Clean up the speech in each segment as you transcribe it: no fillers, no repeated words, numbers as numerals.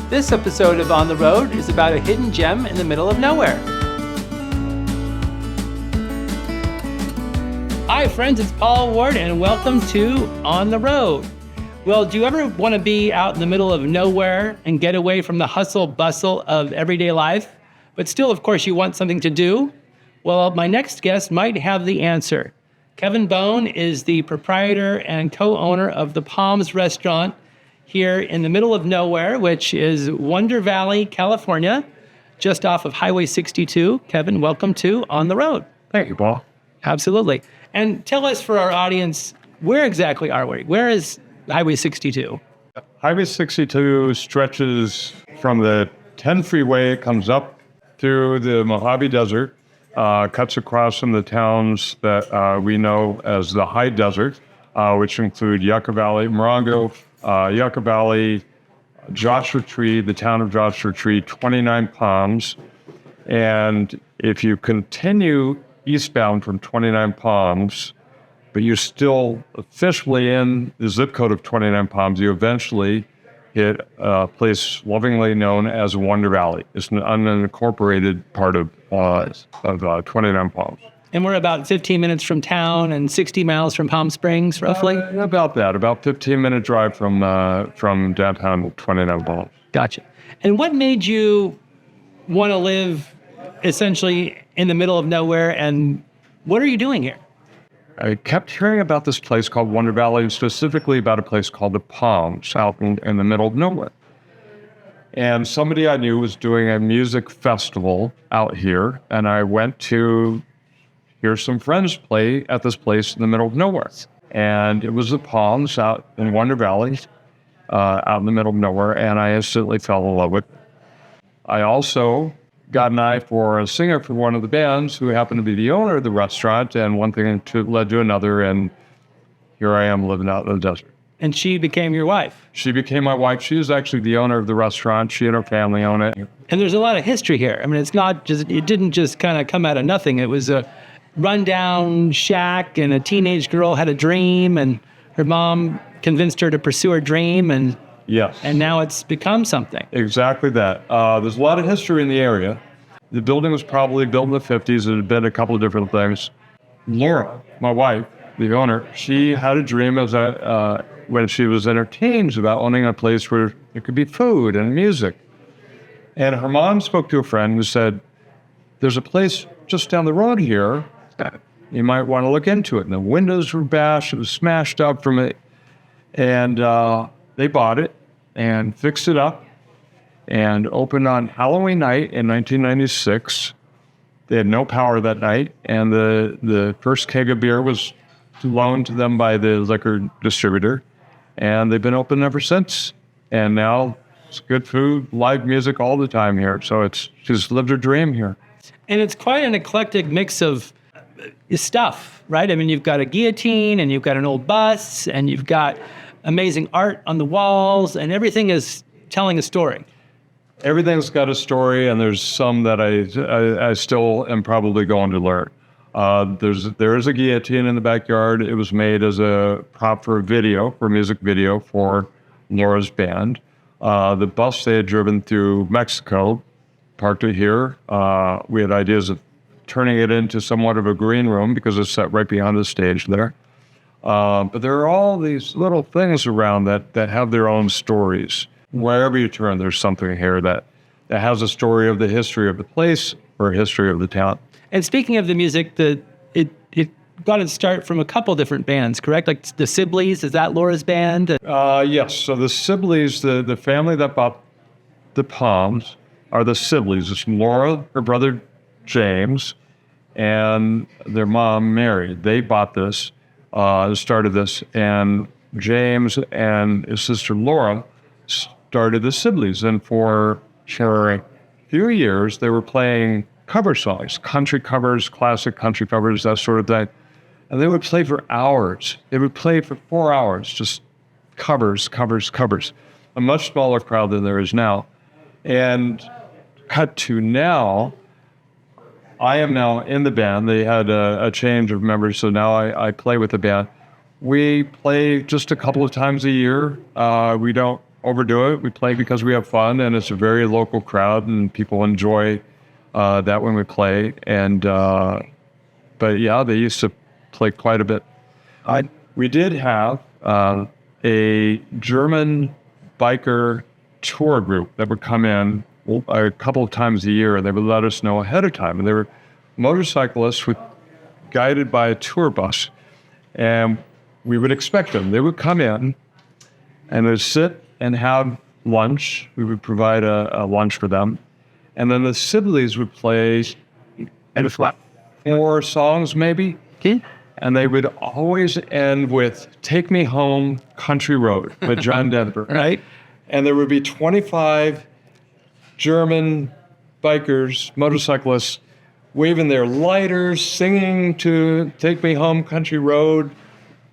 This episode of On the Road is about a hidden gem in the middle of nowhere. Hi friends, it's Paul Ward and welcome to On the Road. Well, do you ever want to be out in the middle of nowhere and get away from the hustle bustle of everyday life? But still, of course, you want something to do? Well, my next guest might have the answer. Kevin Vaughn is the proprietor and co-owner of the Palms restaurant here in the middle of nowhere, which is Wonder Valley, California, just off of Highway 62. Kevin, welcome to On the Road. Thank you, Paul. Absolutely. And tell us for our audience, where exactly are we? Where is Highway 62? Highway 62 stretches from the 10 freeway, it comes up through the Mojave Desert, cuts across some of the towns that we know as the High Desert, which include Yucca Valley, Morongo, Yucca Valley, Joshua Tree, the town of Joshua Tree, Twentynine Palms. And if you continue eastbound from Twentynine Palms, but you're still officially in the zip code of Twentynine Palms, you eventually hit a place lovingly known as Wonder Valley. It's an unincorporated part of 29 Palms. And we're about 15 minutes from town and 60 miles from Palm Springs, roughly? About that, about 15-minute drive from downtown 29 Palms. Gotcha. And what made you want to live essentially in the middle of nowhere, and what are you doing here? I kept hearing about this place called Wonder Valley, and specifically about a place called the Palms out in the middle of nowhere. And somebody I knew was doing a music festival out here, and I went to hear some friends play at this place in the middle of nowhere. And it was the Palms out in Wonder Valley, out in the middle of nowhere, and I instantly fell in love with it. I also got an eye for a singer for one of the bands who happened to be the owner of the restaurant, and one thing led to another, and here I am living out in the desert. And she became your wife? She became my wife. She is actually the owner of the restaurant. She and her family own it. And there's a lot of history here. I mean, it didn't just kind of come out of nothing. It was a rundown shack, and a teenage girl had a dream, and her mom convinced her to pursue her dream, and yes. And now it's become something. Exactly that. There's a lot of history in the area. The building was probably built in the 50s. It had been a couple of different things. Laura, my wife, the owner, she had a dream when she was in her teens about owning a place where there could be food and music. And her mom spoke to a friend who said, there's a place just down the road here. You might want to look into it. And the windows were bashed. It was smashed up from it. And they bought it and fixed it up and opened on Halloween night in 1996. They had no power that night. And the first keg of beer was loaned to them by the liquor distributor. And they've been open ever since. And now it's good food, live music all the time here. So she's lived her dream here. And it's quite an eclectic mix of stuff, right? I mean, you've got a guillotine, and you've got an old bus, and you've got amazing art on the walls, and everything is telling a story. Everything's got a story, and there's some that I still am probably going to learn. There is a guillotine in the backyard. It was made as a prop for a music video for Laura's band. The bus they had driven through Mexico, parked it here. We had ideas of turning it into somewhat of a green room because it's set right behind the stage there. But there are all these little things around that have their own stories. Wherever you turn, there's something here that has a story of the history of the place or a history of the town. And speaking of the music, it got its start from a couple different bands, correct? Like the Sibleys, is that Laura's band? Yes. So the Sibleys, the family that bought the Palms are the Sibleys. It's Laura, her brother James, and their mom Mary. They bought this, started this, and James and his sister Laura started the Sibleys. And for a few years, they were playing cover songs, country covers, classic country covers, that sort of thing. And they would play for hours. They would play for 4 hours, just covers. A much smaller crowd than there is now. And cut to now, I am now in the band. They had a change of members, so now I play with the band. We play just a couple of times a year. We don't overdo it. We play because we have fun, and it's a very local crowd, and people enjoy that when we play. And but yeah, they used to play quite a bit. We did have a German biker tour group that would come in a couple of times a year, and they would let us know ahead of time. And they were motorcyclists guided by a tour bus, and we would expect them. They would come in, and they'd sit and have lunch. We would provide a lunch for them, and then the Sibleys would play 4 songs maybe. Okay. And they would always end with "Take Me Home, Country Road" by John Denver. Right. And there would be 25 German bikers, motorcyclists, waving their lighters, singing to "Take Me Home, Country Road."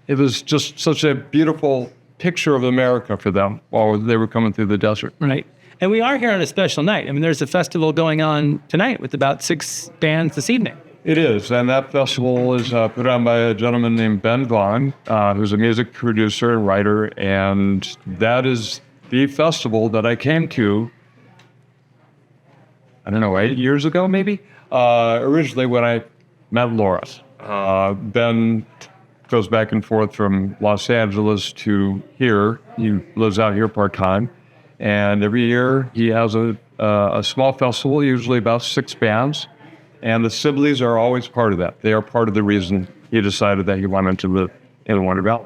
It was just such a beautiful picture of America for them while they were coming through the desert. Right. And we are here on a special night. I mean, there's a festival going on tonight with about 6 bands this evening. It is, and that festival is put on by a gentleman named Ben Vaughn, who's a music producer and writer, and that is the festival that I came to, I don't know, 8 years ago maybe, originally when I met Laura. Ben goes back and forth from Los Angeles to here. He lives out here part-time, and every year he has a small festival, usually about 6 bands. And the Sibleys are always part of that. They are part of the reason he decided that he wanted to live in Wonder Valley.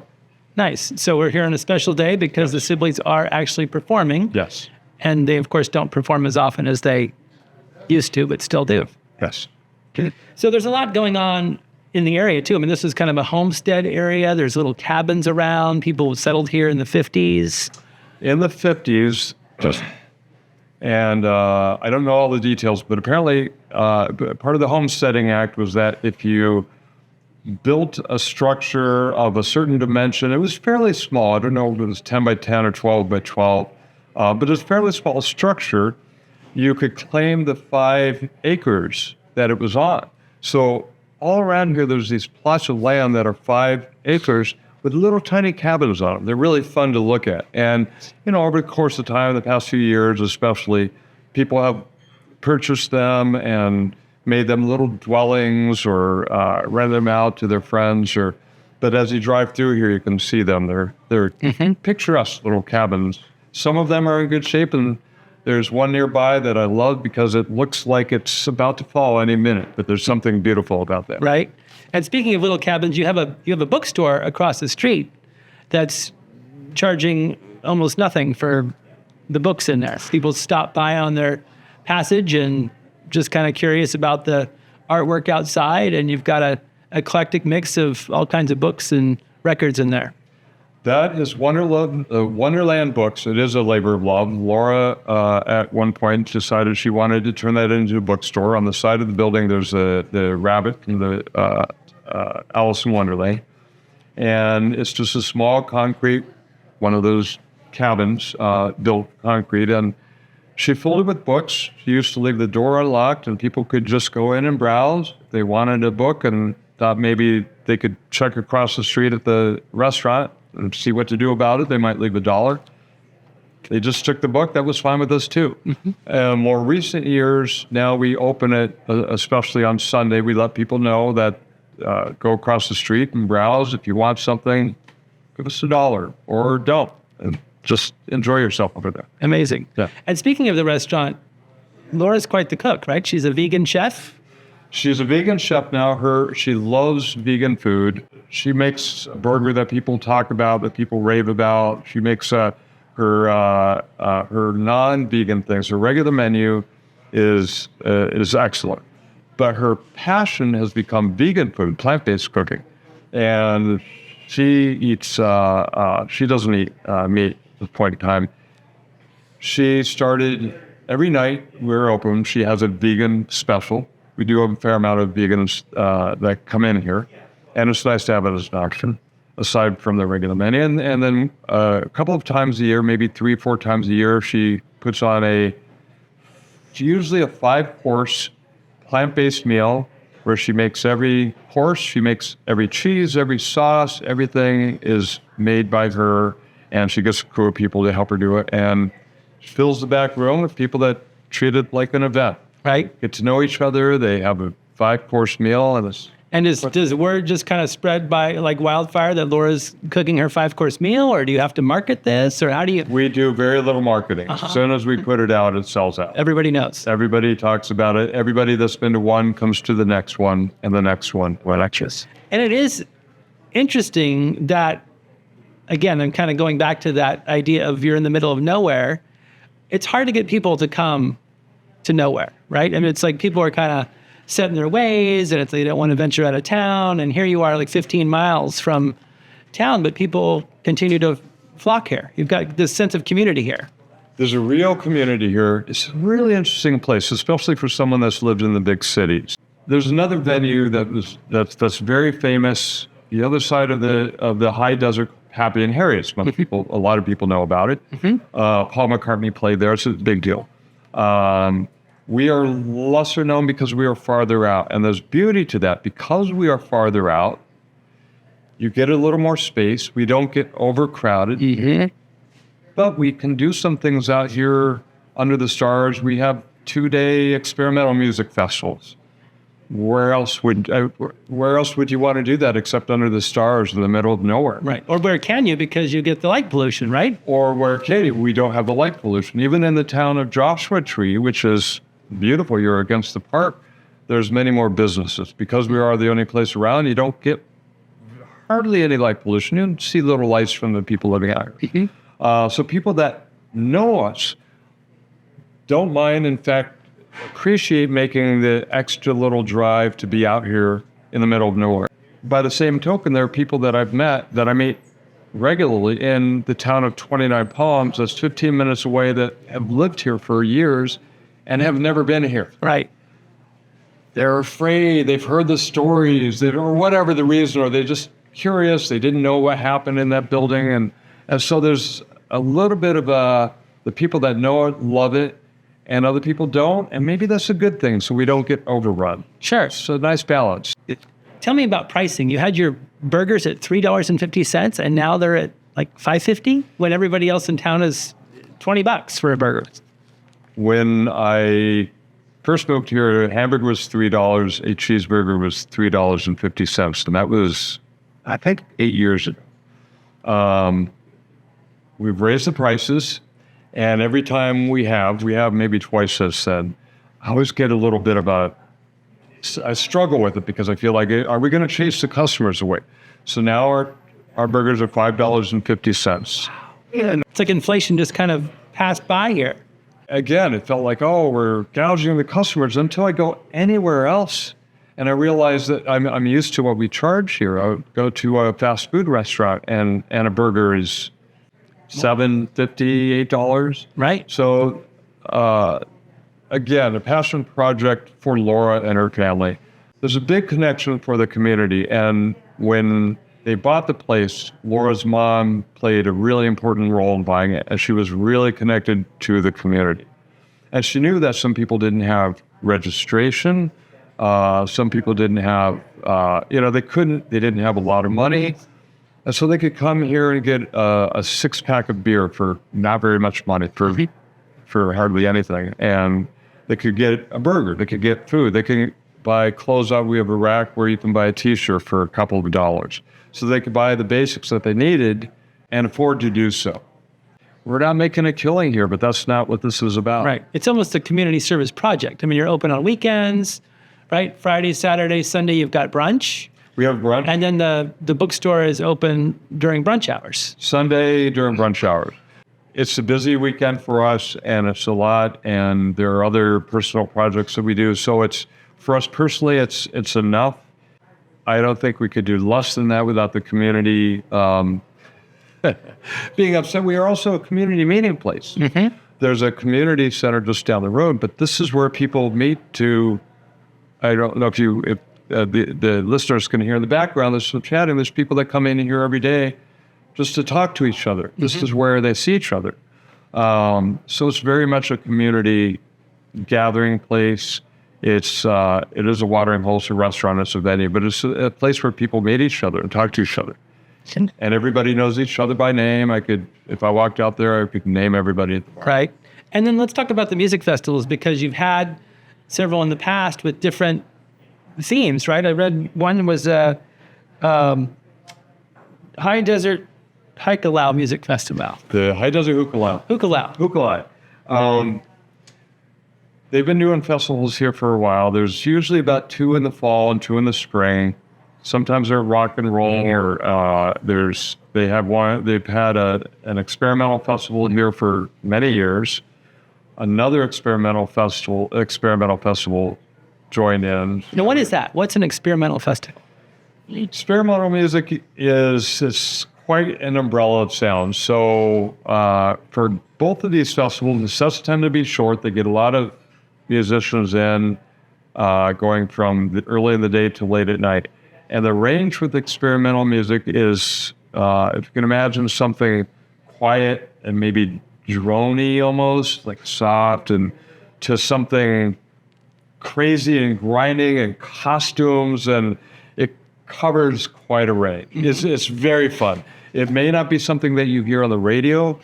Nice. So we're here on a special day because the Sibleys are actually performing. Yes. And they, of course, don't perform as often as they used to, but still do. Yes. So there's a lot going on in the area, too. I mean, this is kind of a homestead area. There's little cabins around. People settled here in the 50s. In the 50s, and I don't know all the details, but apparently part of the Homesteading Act was that if you built a structure of a certain dimension, it was fairly small. I don't know if it was 10 by 10 or 12 by 12, but it was a fairly small structure. You could claim the 5 acres that it was on. So all around here, there's these plots of land that are 5 acres with little tiny cabins on them. They're really fun to look at. And, over the course of time, the past few years especially, people have purchased them and made them little dwellings or rented them out to their friends. But as you drive through here, you can see them. They're picturesque little cabins. Some of them are in good shape, and there's one nearby that I love because it looks like it's about to fall any minute, but there's something beautiful about that. Right. And speaking of little cabins, you have a bookstore across the street that's charging almost nothing for the books in there. People stop by on their passage and just kind of curious about the artwork outside, and you've got a eclectic mix of all kinds of books and records in there. That is Wonderland Books. It is a labor of love. Laura, at one point, decided she wanted to turn that into a bookstore. On the side of the building, there's the rabbit and the Alice in Wonderland. And it's just a small concrete, one of those cabins, built concrete. And she filled it with books. She used to leave the door unlocked, and people could just go in and browse. If they wanted a book and thought maybe they could check across the street at the restaurant and see what to do about it, they might leave $1. They just took the book. That was fine with us, too. More recent years, now we open it, especially on Sunday. We let people know that go across the street and browse. If you want something, give us $1 or don't. And just enjoy yourself over there. Amazing. Yeah. And speaking of the restaurant, Laura's quite the cook, right? She's a vegan chef. She's a vegan chef now. She loves vegan food. She makes a burger that people talk about, that people rave about. She makes her non-vegan things. Her regular menu is excellent, but her passion has become vegan food, plant-based cooking, and she eats. She doesn't eat meat at this point in time. She started every night we're open. She has a vegan special. We do have a fair amount of vegans that come in here, and it's nice to have it as an option, aside from the regular menu. And then a couple of times a year, maybe 3-4 times a year, she puts on usually a 5-course plant-based meal where she makes every course, she makes every cheese, every sauce, everything is made by her. and she gets a crew of people to help her do it, and she fills the back room with people that treat it like an event. Right. Get to know each other. They have a 5-course meal, and does word just kind of spread by like wildfire that Laura's cooking her 5-course meal, or do you have to market this, or how do you? We do very little marketing. As soon as we put it out, it sells out. Everybody knows. Everybody talks about it. Everybody that's been to one comes to the next one, and the next one. And it is interesting that, again, I'm kind of going back to that idea of you're in the middle of nowhere. It's hard to get people to come to nowhere, right? I mean, it's like people are kind of set in their ways, and they don't want to venture out of town. And here you are, like 15 miles from town, but people continue to flock here. You've got this sense of community here. There's a real community here. It's a really interesting place, especially for someone that's lived in the big cities. There's another venue that's very famous. The other side of the high desert, Happy and Harriet's. A lot of people know about it. Paul McCartney played there. It's a big deal. We are lesser known because we are farther out, and there's beauty to that. Because we are farther out, you get a little more space. We don't get overcrowded, but we can do some things out here under the stars. We have 2-day experimental music festivals. Where else would you want to do that except under the stars in the middle of nowhere? Right. Or where can you, because you get the light pollution, right? Or where can you? We don't have the light pollution. Even in the town of Joshua Tree, which is beautiful, you're against the park, there's many more businesses. Because we are the only place around, you don't get hardly any light pollution. You see little lights from the people living out here. So people that know us don't mind, in fact, appreciate making the extra little drive to be out here in the middle of nowhere. By the same token, there are people that I meet regularly in the town of Twentynine Palms, that's 15 minutes away, that have lived here for years and have never been here. Right. They're afraid, they've heard the stories, or whatever the reason, or they're just curious, they didn't know what happened in that building. And so there's a little bit of the people that know it, love it, and other people don't, and maybe that's a good thing, so we don't get overrun. Sure. It's a nice balance. Tell me about pricing. You had your burgers at $3.50, and now they're at like $5.50, when everybody else in town is $20 for a burger. When I first moved here, a hamburger was $3, a cheeseburger was $3.50, and that was, I think, 8 years ago. We've raised the prices. And every time we have maybe twice as said, I always get a little bit of I struggle with it because I feel like, are we going to chase the customers away? So now our burgers are $5.50. Yeah. It's like inflation just kind of passed by here. Again, it felt like, we're gouging the customers until I go anywhere else. And I realize that I'm used to what we charge here. I would go to a fast food restaurant and a burger is $7.50, $8. Right. So, again, a passion project for Laura and her family. There's a big connection for the community. And when they bought the place, Laura's mom played a really important role in buying it. And she was really connected to the community. And she knew that some people didn't have registration. Some people didn't have, they didn't have a lot of money. And so they could come here and get a 6-pack of beer for not very much money, for hardly anything. And they could get a burger. They could get food. They could buy clothes out. We have a rack where you can buy a T-shirt for a couple of dollars. So they could buy the basics that they needed and afford to do so. We're not making a killing here, but that's not what this is about. Right. It's almost a community service project. I mean, you're open on weekends, right? Friday, Saturday, Sunday, you've got brunch. We have brunch. And then the bookstore is open during brunch hours. Sunday during brunch hours. It's a busy weekend for us, and it's a lot, and there are other personal projects that we do. So it's, for us personally, it's enough. I don't think we could do less than that without the community being upset. We are also a community meeting place. Mm-hmm. There's a community center just down the road, but this is where people meet to, I don't know if the listeners can hear in the background, there's some chatting. There's people that come in here every day just to talk to each other. Mm-hmm. This is where they see each other. So it's very much a community gathering place. It is a watering hole, it's a restaurant, it's a venue, but it's a place where people meet each other and talk to each other. and everybody knows each other by name. If I walked out there, I could name everybody at the bar. Right. And then let's talk about the music festivals, because you've had several in the past with different themes, right? I read one was High Desert Hukilau Music Festival. The High Desert Hukilau. They've been doing festivals here for a while. There's usually about 2 in the fall and 2 in the spring. Sometimes they're rock and roll, or they've had an experimental festival here for many years. Another experimental festival joined in. Now, what is that? What's an experimental festival? Experimental music is quite an umbrella of sound. So for both of these festivals, the sets tend to be short. They get a lot of musicians in, going from early in the day to late at night. And the range with experimental music is, if you can imagine something quiet and maybe droney almost, like soft, and to something crazy and grinding and costumes, and it covers quite a range. It's very fun. It may not be something that you hear on the radio,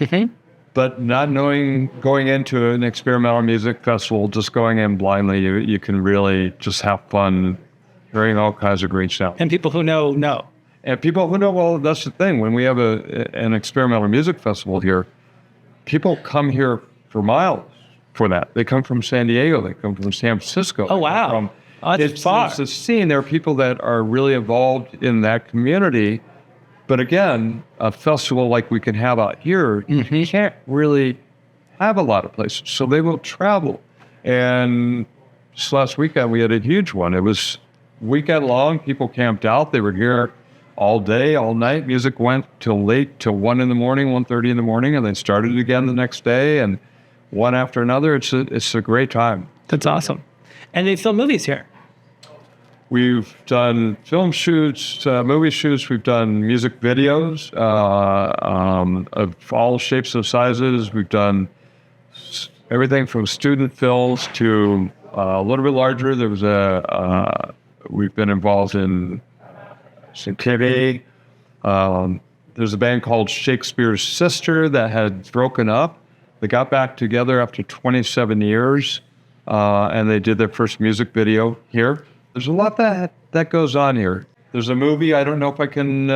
but not knowing, going into an experimental music festival, just going in blindly, you can really just have fun hearing all kinds of great sound. And people who know. And people who know, well, that's the thing. When we have an experimental music festival here, people come here for miles for that. They come from San Diego. They come from San Francisco. Oh, wow. That's far. It's a scene. There are people that are really involved in that community. But again, a festival like we can have out here, you can't really have a lot of places. So they will travel. And this last weekend, we had a huge one. It was weekend long. People camped out. They were here all day, all night. Music went till 1 in the morning, 1:30 in the morning, and then started again the next day, and one after another. It's a great time. That's awesome. And they film movies here. We've done film shoots, movie shoots. We've done music videos of all shapes and sizes. We've done everything from student films to a little bit larger. There was we've been involved in TV. There's a band called Shakespeare's Sister that had broken up. They got back together after 27 years, and they did their first music video here. There's a lot that goes on here. There's a movie, I don't know if I can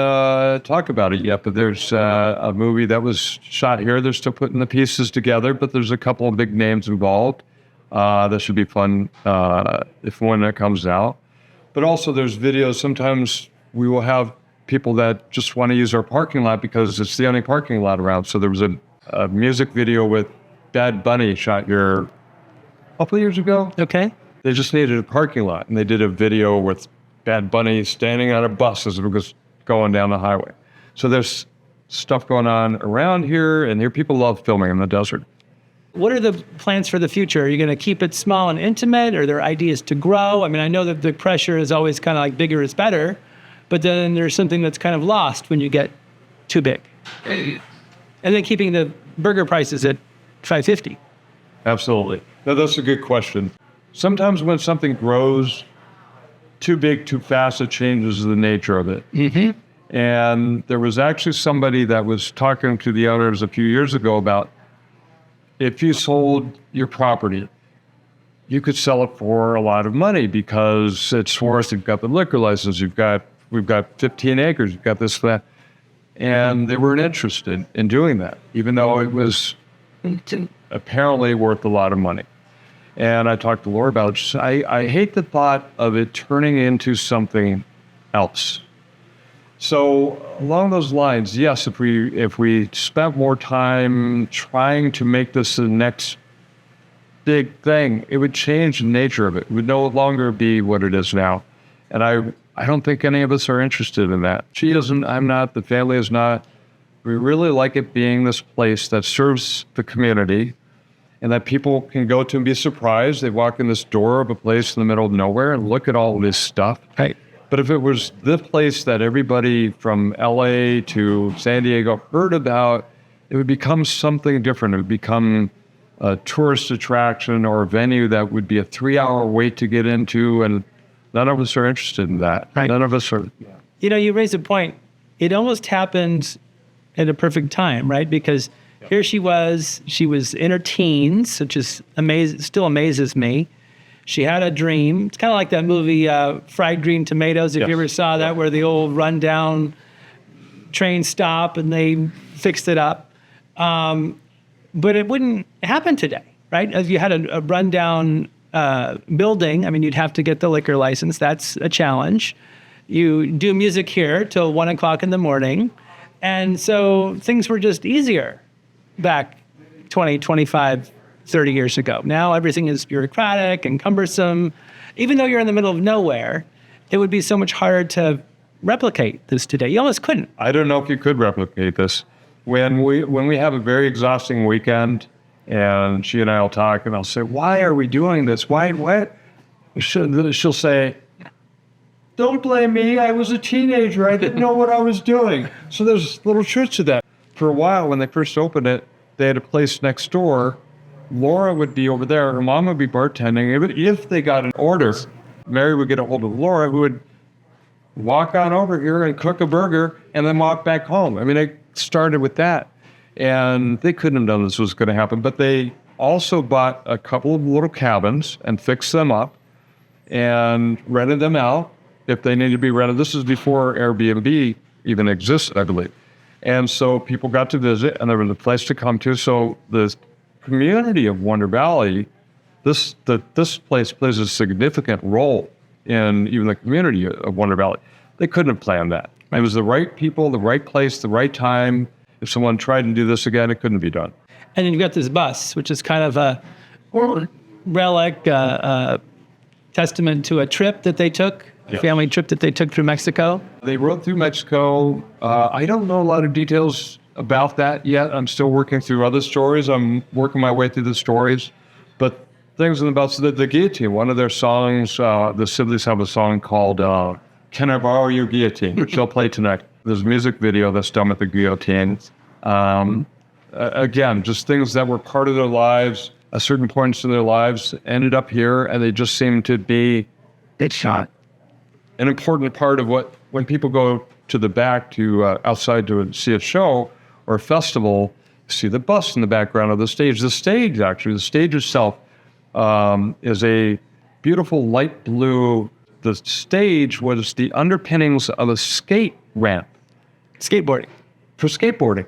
talk about it yet, but there's a movie that was shot here. They're still putting the pieces together, but there's a couple of big names involved. That should be fun when it comes out. But also there's videos. Sometimes we will have people that just want to use our parking lot because it's the only parking lot around. So there was a music video with Bad Bunny shot here a couple of years ago. Okay. They just needed a parking lot, and they did a video with Bad Bunny standing on a bus as it was going down the highway. So there's stuff going on around here, and here people love filming in the desert. What are the plans for the future? Are you going to keep it small and intimate? Are there ideas to grow? I mean, I know that the pressure is always kind of like bigger is better, but then there's something that's kind of lost when you get too big. And then keeping the burger prices at $5.50. Absolutely. Now, that's a good question. Sometimes when something grows too big, too fast, it changes the nature of it. And there was actually somebody that was talking to the owners a few years ago about if you sold your property, you could sell it for a lot of money because it's worth, you've got the liquor license, we've got 15 acres, you've got this, that. And they weren't interested in doing that, even though it was apparently worth a lot of money. And I talked to Laura about it. I hate the thought of it turning into something else. So along those lines, yes, if we spent more time trying to make this the next big thing, it would change the nature of it. It would no longer be what it is now. And I don't think any of us are interested in that. She isn't, I'm not, the family is not. We really like it being this place that serves the community and that people can go to and be surprised. They walk in this door of a place in the middle of nowhere and look at all this stuff. Right. But if it was the place that everybody from LA to San Diego heard about, it would become something different. It would become a tourist attraction or a venue that would be a 3-hour wait to get into, and none of us are interested in that. Right. None of us are. You know, you raise a point it almost happened at a perfect time, right? Because here she was in her teens, which is still amazes me. She had a dream. It's kind of like that movie, Fried Green Tomatoes, if you ever saw that, where the old rundown train stop and they fixed it up. But it wouldn't happen today, right? If you had a rundown building, I mean, you'd have to get the liquor license. That's a challenge. You do music here till 1 o'clock in the morning. And so things were just easier back 20, 25, 30 years ago. Now everything is bureaucratic and cumbersome. Even though you're in the middle of nowhere, it would be so much harder to replicate this today. You almost couldn't. I don't know if you could replicate this. When we have a very exhausting weekend, and she and I will talk, and I'll say, "Why are we doing this? Why? What?" She'll say, "Don't blame me. I was a teenager. I didn't know what I was doing." So there's little truth to that. For a while, when they first opened it, they had a place next door. Laura would be over there. Her mom would be bartending. If they got an order, Mary would get a hold of Laura, who would walk on over here and cook a burger and then walk back home. I mean, they started with that. And they couldn't have known this was going to happen. But they also bought a couple of little cabins and fixed them up and rented them out if they needed to be rented. This is before Airbnb even existed, I believe. And so people got to visit, and there was a place to come to. So the community of Wonder Valley, this place plays a significant role in even the community of Wonder Valley. They couldn't have planned that. It was the right people, the right place, the right time. If someone tried to do this again, it couldn't be done. And then you've got this bus, which is kind of a relic, testament to a trip that they took, a family trip that they took through Mexico. They rode through Mexico. I don't know a lot of details about that yet. I'm still working through other stories. I'm working my way through the stories. But things about the guillotine, one of their songs, the Sibleys have a song called Can I Borrow Your Guillotine, which they'll play tonight. There's a music video that's done with the guillotine. Again, just things that were part of their lives, at certain points in their lives, ended up here, and they just seem to be an important part of when people go to the back to outside to see a show or a festival, see the bus in the background of the stage. The stage itself is a beautiful light blue. The stage was the underpinnings of a skate ramp. Skateboarding. For skateboarding.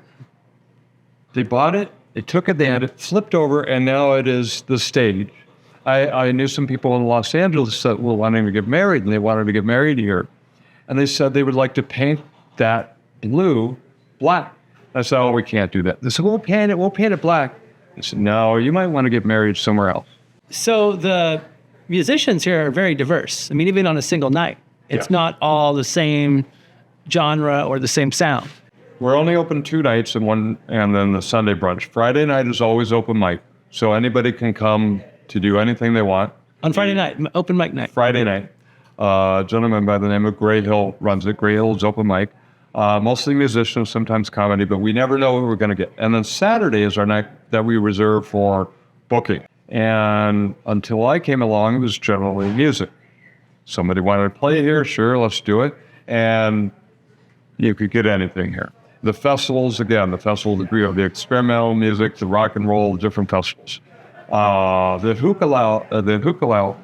They bought it, they took it, they had it flipped over, and now it is the stage. I knew some people in Los Angeles that were wanting to get married, and they wanted to get married here. And they said they would like to paint that blue black. I said, "Oh, we can't do that." They said, "We'll paint it black." I said, "No, you might want to get married somewhere else." So the musicians here are very diverse. I mean, even on a single night, it's not all the same genre or the same sound. We're only open 2 nights and then the Sunday brunch. Friday night is always open mic, so anybody can come to do anything they want. On Friday night, open mic night. Friday night. A gentleman by the name of Gray Hill runs it. Gray Hill is open mic. Mostly musicians, sometimes comedy, but we never know what we're going to get. And then Saturday is our night that we reserve for booking. And until I came along, it was generally music. Somebody wanted to play here, sure, let's do it. And you could get anything here. The festivals, again, the experimental music, the rock and roll, different festivals. The Hukilau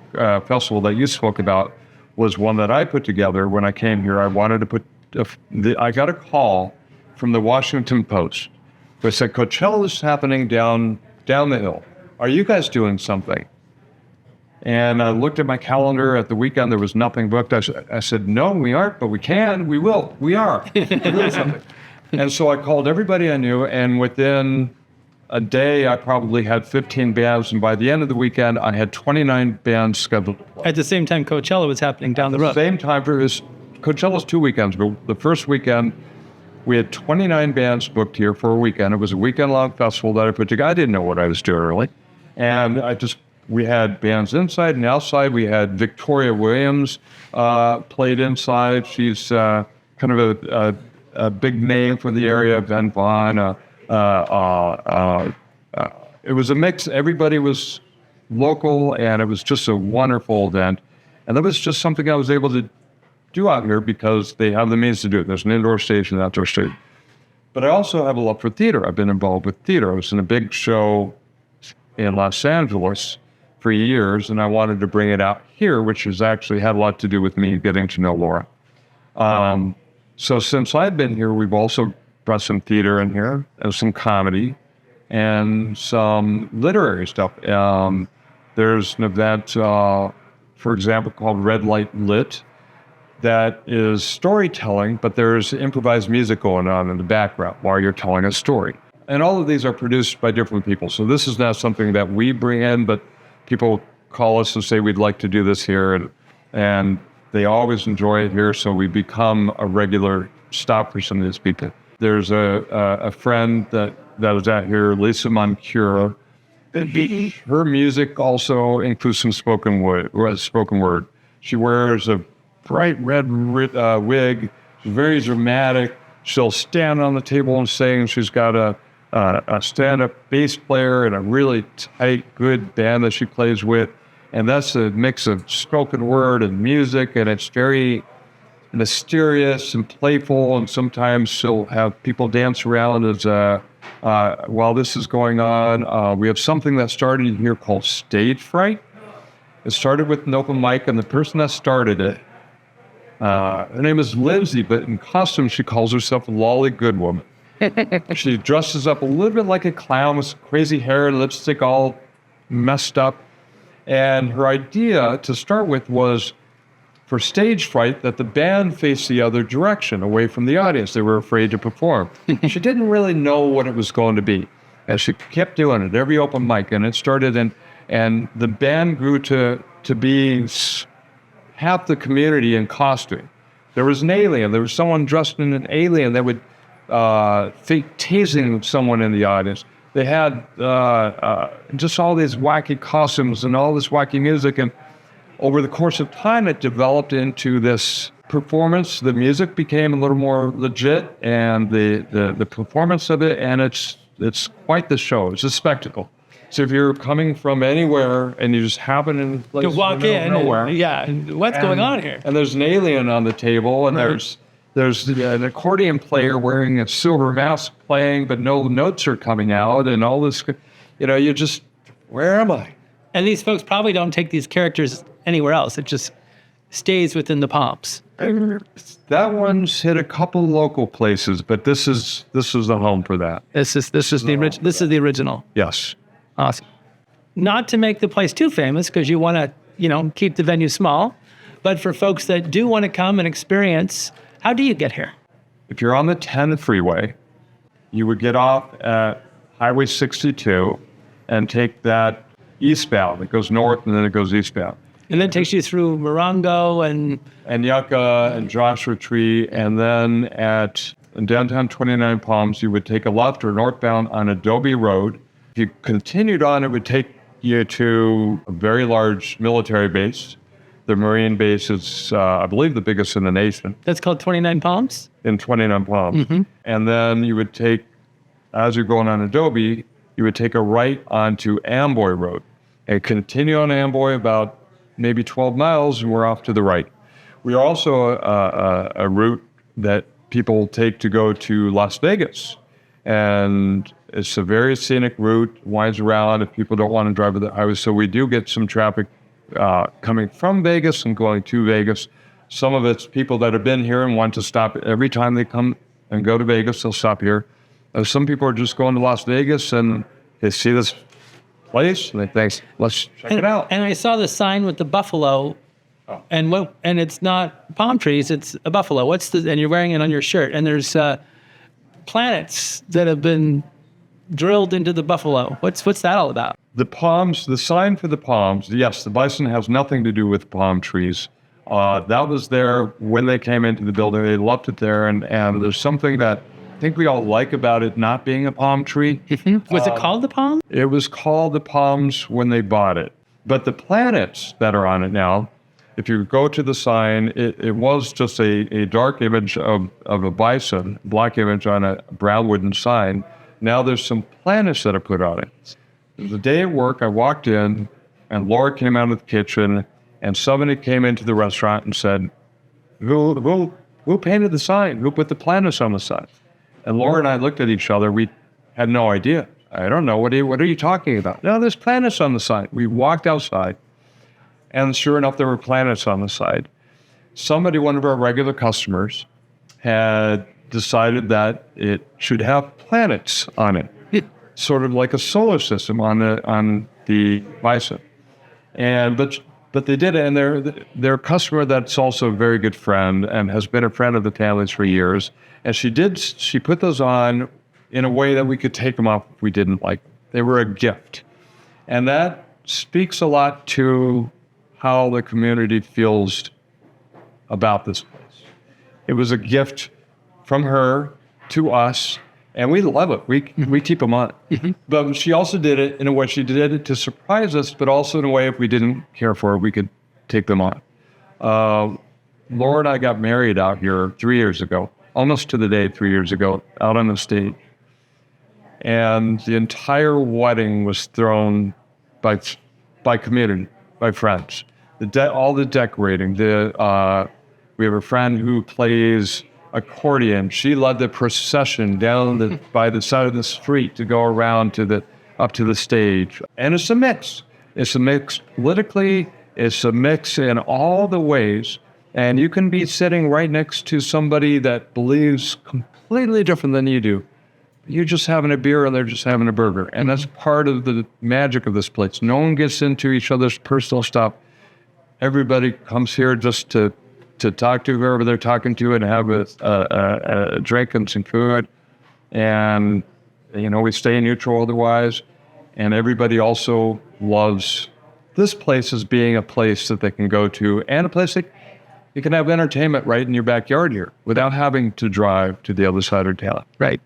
festival that you spoke about was one that I put together when I came here. I wanted to put, I got a call from the Washington Post. They said, "Coachella is happening down the hill. Are you guys doing something?" And I looked at my calendar at the weekend. There was nothing booked. I said, "No, we aren't, but we can. We will. We are." We're doing something. And so I called everybody I knew, and within a day, I probably had 15 bands. And by the end of the weekend, I had 29 bands scheduled. At the same time, Coachella was happening down the road. Same time Coachella's 2 weekends, but the first weekend, we had 29 bands booked here for a weekend. It was a weekend-long festival that I put together. I didn't know what I was doing, really. And we had bands inside and outside. We had Victoria Williams played inside. She's kind of a big name for the area. Ben Vaughn. It was a mix. Everybody was local, and it was just a wonderful event. And that was just something I was able to do out here because they have the means to do it. There's an indoor stage and an outdoor stage. But I also have a love for theater. I've been involved with theater. I was in a big show in Los Angeles for years, and I wanted to bring it out here, which has actually had a lot to do with me getting to know Laura. So since I've been here, we've also brought some theater in here, and some comedy, and some literary stuff. There's an event, for example, called Red Light Lit, that is storytelling, but there's improvised music going on in the background while you're telling a story. And all of these are produced by different people. So this is not something that we bring in, but people call us and say, we'd like to do this here. And they always enjoy it here, so we become a regular stop for some of these people. There's a friend that was out here, Lisa Moncura. Her music also includes some spoken word. She wears a bright red wig. She's very dramatic. She'll stand on the table and sing. She's got a stand-up bass player and a really tight, good band that she plays with. And that's a mix of spoken word and music, and it's very mysterious and playful, and sometimes she'll have people dance around as while this is going on. We have something that started here called Stage Fright. It started with an open mic, and the person that started it, her name is Lindsay, but in costume she calls herself Lolly Goodwoman. She dresses up a little bit like a clown with crazy hair and lipstick all messed up. And her idea to start with was for stage fright that the band face the other direction, away from the audience. They were afraid to perform. She didn't really know what it was going to be. And she kept doing it every open mic. And it started, and the band grew to be half the community in costume. There was an alien. There was someone dressed in an alien that would fake tasing someone in the audience. They had just all these wacky costumes and all this wacky music. And over the course of time, it developed into this performance. The music became a little more legit, and the performance of it, and it's quite the show. It's a spectacle. So if you're coming from anywhere and you just happen to walk in, nowhere, what's going on here? And there's an alien on the table, and there's an accordion player wearing a silver mask playing, but no notes are coming out, and all this. You just, where am I? And these folks probably don't take these characters anywhere else. It just stays within the Palms. That one's hit a couple local places, but this is the home for that. This is the original. Yes. Awesome. Not to make the place too famous, because you want to, keep the venue small, but for folks that do want to come and experience, how do you get here? If you're on the 10 freeway, you would get off at Highway 62 and take that eastbound. It goes north and then it goes eastbound. And then it takes you through Morongo and Yucca and Joshua Tree, and then in downtown Twentynine Palms, you would take a left or northbound on Adobe Road. If you continued on, it would take you to a very large military base. The Marine base is, I believe, the biggest in the nation. That's called Twentynine Palms? In Twentynine Palms. Mm-hmm. And then you would take, as you're going on Adobe, you would take a right onto Amboy Road and continue on Amboy about maybe 12 miles, and we're off to the right. We are also a route that people take to go to Las Vegas. And it's a very scenic route, winds around if people don't want to drive the highway. So we do get some traffic coming from Vegas and going to Vegas. Some of it's people that have been here and want to stop every time they come and go to Vegas, they'll stop here. Some people are just going to Las Vegas and they see this place and they think, let's check it out. And I saw the sign with the buffalo, and it's not palm trees, it's a buffalo. And you're wearing it on your shirt, and there's planets that have been drilled into the buffalo. What's that all about? The palms, the sign for the palms, yes, the bison has nothing to do with palm trees. That was there when they came into the building. They loved it there, and there's something that I think we all like about it not being a palm tree. Was it called the palm? It was called the palms when they bought it. But the planets that are on it now, if you go to the sign, it was just a dark image of a bison, black image on a brown wooden sign. Now there's some planets that are put on it. The day at work, I walked in, and Laura came out of the kitchen, and somebody came into the restaurant and said, who painted the sign? Who put the planters on the sign? And Laura and I looked at each other. We had no idea. I don't know. What are you talking about? No, there's planets on the side. We walked outside, and sure enough, there were planets on the side. Somebody, one of our regular customers, had decided that it should have planets on it, sort of like a solar system on the bison. But they did it, and they're a customer that's also a very good friend and has been a friend of the family's for years. And she put those on in a way that we could take them off if we didn't like them. They were a gift. And that speaks a lot to how the community feels about this place. It was a gift from her to us, and we love it. We keep them on. But she also did it in a way, she did it to surprise us, but also in a way if we didn't care for it, we could take them on. Laura and I got married out here 3 years ago, almost to the day 3 years ago, out on the stage. And the entire wedding was thrown by community, by friends. All the decorating. We have a friend who plays accordion. She led the procession down by the side of the street to go around up to the stage. And it's a mix. It's a mix politically. It's a mix in all the ways. And you can be sitting right next to somebody that believes completely different than you do. You're just having a beer and they're just having a burger. And that's part of the magic of this place. No one gets into each other's personal stuff. Everybody comes here just to talk to whoever they're talking to and have a drink and some food. And, we stay neutral otherwise. And everybody also loves this place as being a place that they can go to and a place that you can have entertainment right in your backyard here without having to drive to the other side of town. Right.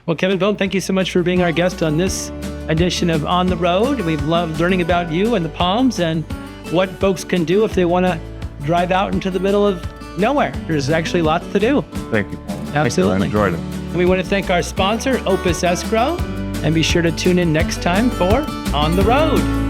Well, Kevin Vaughn, thank you so much for being our guest on this edition of On the Road. We've loved learning about you and the Palms and what folks can do if they want to drive out into the middle of nowhere. There's actually lots to do. Thank you. Absolutely. I enjoyed it. And we want to thank our sponsor, Opus Escrow, and be sure to tune in next time for On the Road.